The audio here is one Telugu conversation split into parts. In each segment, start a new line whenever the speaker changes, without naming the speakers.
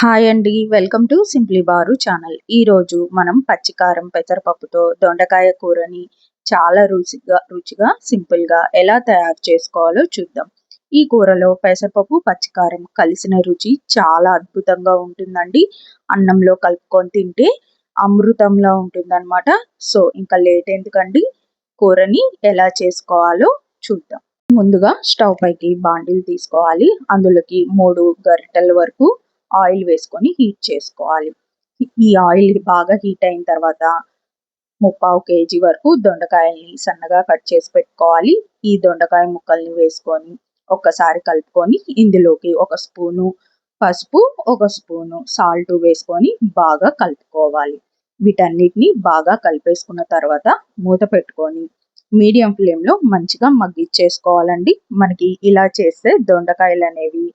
హాయ్ అండి. వెల్కమ్ టు సింప్లీ బారు ఛానల్. ఈరోజు మనం పచ్చికారం పెసరపప్పుతో దొండకాయ కూరని చాలా రుచిగా సింపుల్గా ఎలా తయారు చేసుకోవాలో చూద్దాం. ఈ కూరలో పెసరపప్పు పచ్చికారం కలిసిన రుచి చాలా అద్భుతంగా ఉంటుందండి. అన్నంలో కలుపుకొని తింటే అమృతంలా ఉంటుందన్నమాట. సో ఇంకా లేట్ ఎందుకండి, కూరని ఎలా చేసుకోవాలో చూద్దాం. ముందుగా స్టవ్ పైకి బాండిల్ తీసుకోవాలి. అందులోకి 3 గరిటెల వరకు ఆయిల్ వేసుకొని హీట్ చేసుకోవాలి. ఈ ఆయిల్ బాగా హీట్ అయిన తర్వాత 3/4 kg వరకు దొండకాయల్ని సన్నగా కట్ చేసి పెట్టుకోవాలి. ఈ దొండకాయ ముక్కల్ని వేసుకొని ఒక్కసారి కలుపుకొని ఇందులోకి 1 స్పూను పసుపు, 1 స్పూను సాల్ట్ వేసుకొని బాగా కలుపుకోవాలి. వీటన్నిటిని బాగా కలిపేసుకున్న తర్వాత మూత పెట్టుకొని మీడియం ఫ్లేమ్లో మంచిగా మగ్గిచ్చేసుకోవాలండి. మనకి ఇలా చేస్తే దొండకాయలు అనేవి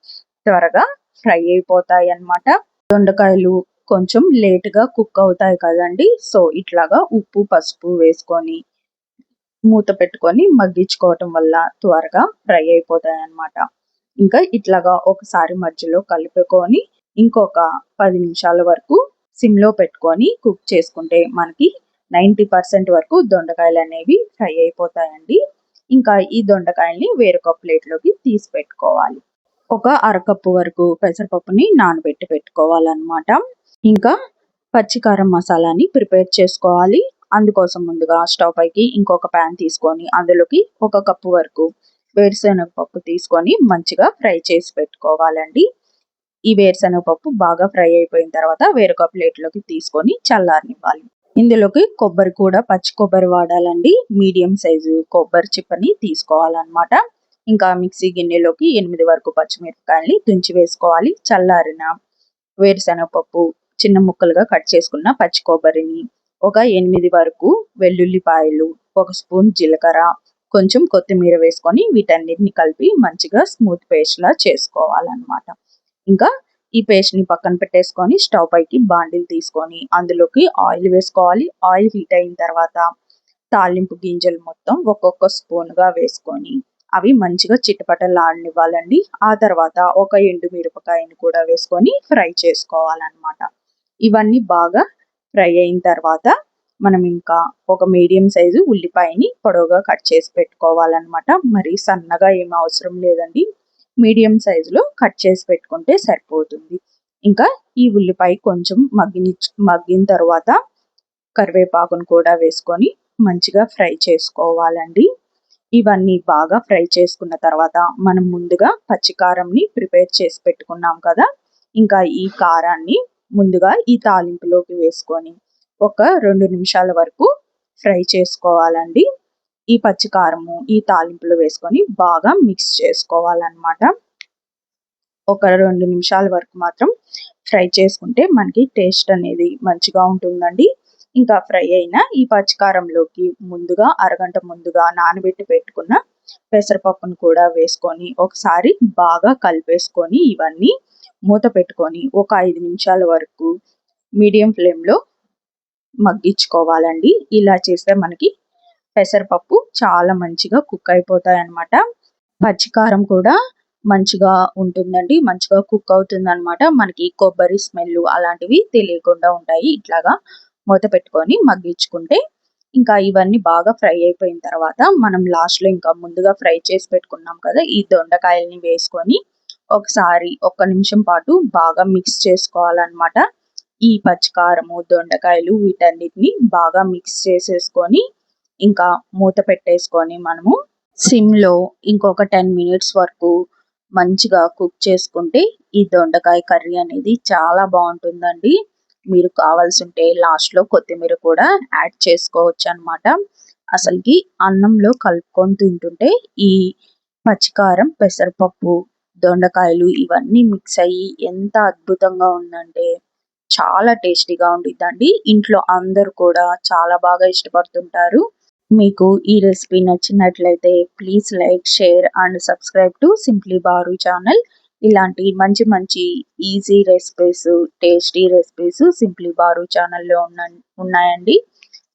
త్వరగా ఫ్రై అయిపోతాయి అన్నమాట. దొండకాయలు కొంచెం లేట్గా కుక్ అవుతాయి కదండి. సో ఇట్లాగా ఉప్పు పసుపు వేసుకొని మూత పెట్టుకొని మగ్గించుకోవటం వల్ల త్వరగా ఫ్రై అయిపోతాయి అన్నమాట. ఇంకా ఇట్లాగా ఒకసారి మధ్యలో కలుపుకొని ఇంకొక 10 నిమిషాల వరకు సిమ్లో పెట్టుకొని కుక్ చేసుకుంటే మనకి 90% వరకు దొండకాయలు అనేవి ఫ్రై అయిపోతాయండి. ఇంకా ఈ దొండకాయల్ని వేరొక ప్లేట్లోకి తీసి పెట్టుకోవాలి. ఒక అరకప్పు వరకు పెసరపప్పుని నానబెట్టి పెట్టుకోవాలన్నమాట. ఇంకా పచ్చికారం మసాలాని ప్రిపేర్ చేసుకోవాలి. అందుకోసం ముందుగా స్టవ్ పైకి ఇంకొక ప్యాన్ తీసుకొని అందులోకి 1 కప్పు వరకు వేరుశనగపప్పు తీసుకొని మంచిగా ఫ్రై చేసి పెట్టుకోవాలండి. ఈ వేరుశనగపప్పు బాగా ఫ్రై అయిపోయిన తర్వాత వేరొక ప్లేట్లోకి తీసుకొని చల్లారనివ్వాలి. ఇందులోకి కొబ్బరి కూడా పచ్చి కొబ్బరి వాడాలండి. మీడియం సైజు కొబ్బరి చిప్పని తీసుకోవాలన్నమాట. ఇంకా మిక్సీ గిన్నెలోకి 8 వరకు పచ్చిమిరపకాయల్ని తుంచి వేసుకోవాలి. చల్లారిన వేరుశనగపప్పు, చిన్న ముక్కలుగా కట్ చేసుకున్న పచ్చి కొబ్బరిని, ఒక 8 వరకు వెల్లుల్లిపాయలు, 1 స్పూన్ జీలకర్ర, కొంచెం కొత్తిమీర వేసుకొని వీటన్నిటిని కలిపి మంచిగా స్మూత్ పేస్ట్ లా చేసుకోవాలన్నమాట. ఇంకా ఈ పేస్ట్ ని పక్కన పెట్టేసుకొని స్టవ్ పైకి బాండిల్ తీసుకొని అందులోకి ఆయిల్ వేసుకోవాలి. ఆయిల్ హీట్ అయిన తర్వాత తాలింపు గింజలు మొత్తం ఒక్కొక్క స్పూన్గా వేసుకొని అవి మంచిగా చిటపటలాడనివ్వాలండి. ఆ తర్వాత ఒక ఎండుమిరపకాయని కూడా వేసుకొని ఫ్రై చేసుకోవాలన్నమాట. ఇవన్నీ బాగా ఫ్రై అయిన తర్వాత మనం ఇంకా ఒక మీడియం సైజు ఉల్లిపాయని పొడవుగా కట్ చేసి పెట్టుకోవాలన్నమాట. మరి సన్నగా ఏం అవసరం లేదండి, మీడియం సైజులో కట్ చేసి పెట్టుకుంటే సరిపోతుంది. ఇంకా ఈ ఉల్లిపాయ కొంచెం మగ్గిన తర్వాత కరివేపాకును కూడా వేసుకొని మంచిగా ఫ్రై చేసుకోవాలండి. ఇవన్నీ బాగా ఫ్రై చేసుకున్న తర్వాత మనం ముందుగా పచ్చికారంని ప్రిపేర్ చేసి పెట్టుకున్నాం కదా, ఇంకా ఈ కారాన్ని ముందుగా ఈ తాలింపులోకి వేసుకొని ఒక 2 నిమిషాల వరకు ఫ్రై చేసుకోవాలండి. ఈ పచ్చికారము ఈ తాలింపులో వేసుకొని బాగా మిక్స్ చేసుకోవాలన్నమాట. ఒక 2 నిమిషాల వరకు మాత్రం ఫ్రై చేసుకుంటే మనకి టేస్ట్ అనేది మంచిగా ఉంటుందండి. ఇంకా ఫ్రై అయిన ఈ పచ్చికారంలోకి ముందుగా అరగంట ముందుగా నానబెట్టి పెట్టుకున్న పెసరపప్పును కూడా వేసుకొని ఒకసారి బాగా కలిపేసుకొని ఇవన్నీ మూత పెట్టుకొని ఒక 5 నిమిషాల వరకు మీడియం ఫ్లేమ్లో మగ్గించుకోవాలండి. ఇలా చేస్తే మనకి పెసరపప్పు చాలా మంచిగా కుక్ అయిపోతాయి అన్నమాట. పచ్చికారం కూడా మంచిగా ఉంటుందండి, మంచిగా కుక్ అవుతుంది అనమాట. మనకి కొబ్బరి స్మెల్ అలాంటివి తెలియకుండా ఉంటాయి. ఇట్లాగా మూత పెట్టుకొని మగ్గించుకుంటే ఇంకా ఇవన్నీ బాగా ఫ్రై అయిపోయిన తర్వాత మనం లాస్ట్లో ఇంకా ముందుగా ఫ్రై చేసి పెట్టుకున్నాం కదా, ఈ దొండకాయల్ని వేసుకొని ఒకసారి 1 నిమిషం పాటు బాగా మిక్స్ చేసుకోవాలన్నమాట. ఈ పచ్చికారము దొండకాయలు వీటన్నిటిని బాగా మిక్స్ చేసేసుకొని ఇంకా మూత పెట్టేసుకొని మనము సిమ్లో ఇంకొక 10 మినిట్స్ వరకు మంచిగా కుక్ చేసుకుంటే ఈ దొండకాయ కర్రీ అనేది చాలా బాగుంటుందండి. మీరు కావాల్సి ఉంటే లాస్ట్లో కొత్తిమీర కూడా యాడ్ చేసుకోవచ్చు అనమాట. అసలుకి అన్నంలో కలుపుకొని తింటుంటే ఈ పచ్చికారం పెసరపప్పు దొండకాయలు ఇవన్నీ మిక్స్ అయ్యి ఎంత అద్భుతంగా ఉందంటే చాలా టేస్టీగా ఉండిద్దండి. ఇంట్లో అందరూ కూడా చాలా బాగా ఇష్టపడుతుంటారు. మీకు ఈ రెసిపీ నచ్చినట్లయితే please like, share and subscribe to simply బారు ఛానల్. ఇలాంటి మంచి మంచి easy recipes, tasty recipes simply బారు ఛానల్లో ఉన్నాయండి.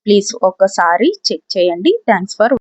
ప్లీజ్ ఒక్కసారి చెక్ చేయండి. Thanks for